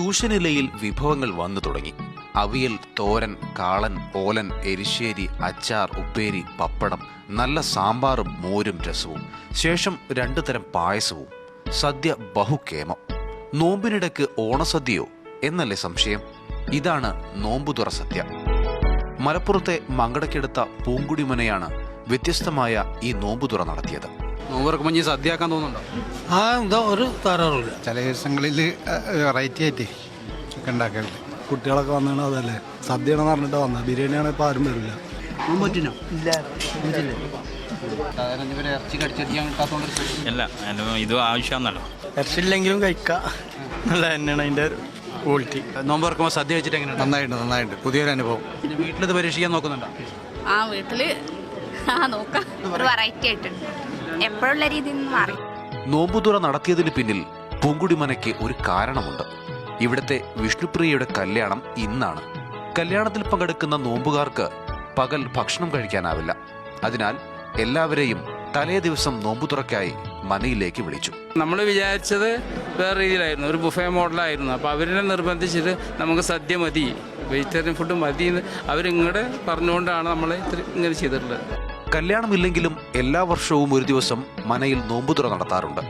ട്യൂഷനിലയിൽ വിഭവങ്ങൾ വന്നു തുടങ്ങി. അവിയൽ, തോരൻ, കാളൻ, ഓലൻ, എരിശ്ശേരി, അച്ചാർ, ഉപ്പേരി, പപ്പടം, നല്ല സാമ്പാറും മോരും രസവും, ശേഷം 2 തരം പായസവും. സദ്യ ബഹുക്കേമം. നോമ്പിനിടയ്ക്ക് ഓണസദ്യയോ എന്നല്ലേ സംശയം? ഇതാണ് നോമ്പുതുറ സദ്യ. മലപ്പുറത്തെ മങ്കടക്കെടുത്ത പൂങ്കുടിമനയാണ് വ്യത്യസ്തമായ ഈ നോമ്പുതുറ നടത്തിയത്. നോമ്പ് സദ്യയാക്കാൻ തോന്നുന്നുണ്ടോ? ഒരു തരാറില്ല. ചില ദിവസങ്ങളിൽ വെറൈറ്റി ആയിട്ട് ഒക്കെ ഉണ്ടാക്കലുണ്ട്. കുട്ടികളൊക്കെ വന്നാണ് അതല്ലേ സദ്യയാണെന്ന് പറഞ്ഞിട്ട് വന്നത്. ബിരിയാണിയാണ് ഇപ്പോൾ ആരും വരില്ല. അല്ല ഇത് ആവശ്യമാണല്ലോ. ഇറച്ചില്ലെങ്കിലും കഴിക്കാം. നല്ല തന്നെയാണ് അതിൻ്റെ ക്വാളിറ്റി. നോമ്പ് തുറക്കുമ്പോൾ സദ്യ വെച്ചിട്ട് എങ്ങനെയാണ്? നന്നായിട്ട് പുതിയൊരു അനുഭവം. പിന്നെ വീട്ടിലിത് പരീക്ഷിക്കാൻ നോക്കുന്നുണ്ടോ? വീട്ടില് നോക്കാം. ഒരു വെറൈറ്റി ആയിട്ടുണ്ട്, എപ്പോഴുള്ള രീതിയിൽ നിന്ന് മാറി. നോമ്പുതുറ നടത്തിയതിന് പിന്നിൽ പൂങ്കുടിമനയ്ക്ക് ഒരു കാരണമുണ്ട്. ഇവിടുത്തെ വിഷ്ണുപ്രിയയുടെ കല്യാണം ഇന്നാണ്. കല്യാണത്തിൽ പങ്കെടുക്കുന്ന നോമ്പുകാർക്ക് പകൽ ഭക്ഷണം കഴിക്കാനാവില്ല. അതിനാൽ എല്ലാവരെയും തലേ ദിവസം നോമ്പുതുറക്കായി മനയിലേക്ക് വിളിച്ചു. നമ്മൾ വിചാരിച്ചത് വേറെ രീതിയിലായിരുന്നു, ഒരു ബുഫേ മോഡലായിരുന്നു. അപ്പോൾ അവരെ നിർബന്ധിച്ചിട്ട് നമുക്ക് സദ്യ മതി, വെജിറ്റേറിയൻ ഫുഡ് മതി എന്ന് അവരിങ്ങോട്ട് പറഞ്ഞുകൊണ്ടാണ് നമ്മൾ ഇങ്ങനെ ചെയ്തിട്ടുള്ളത്. കല്യാണമില്ലെങ്കിലും എല്ലാ വർഷവും ഒരു ദിവസം മനയിൽ നോമ്പുതുറ നടത്താറുണ്ട്.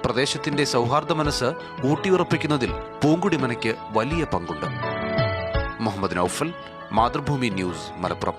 പ്രദേശത്തിന്റെ സൗഹാർദ്ദ മനസ്സ് ഊട്ടിയുറപ്പിക്കുന്നതിൽ പൂങ്കുടിമനയ്ക്ക് വലിയ പങ്കുണ്ട്. മുഹമ്മദ് നൌഫൽ, മാതൃഭൂമി ന്യൂസ്, മലപ്പുറം.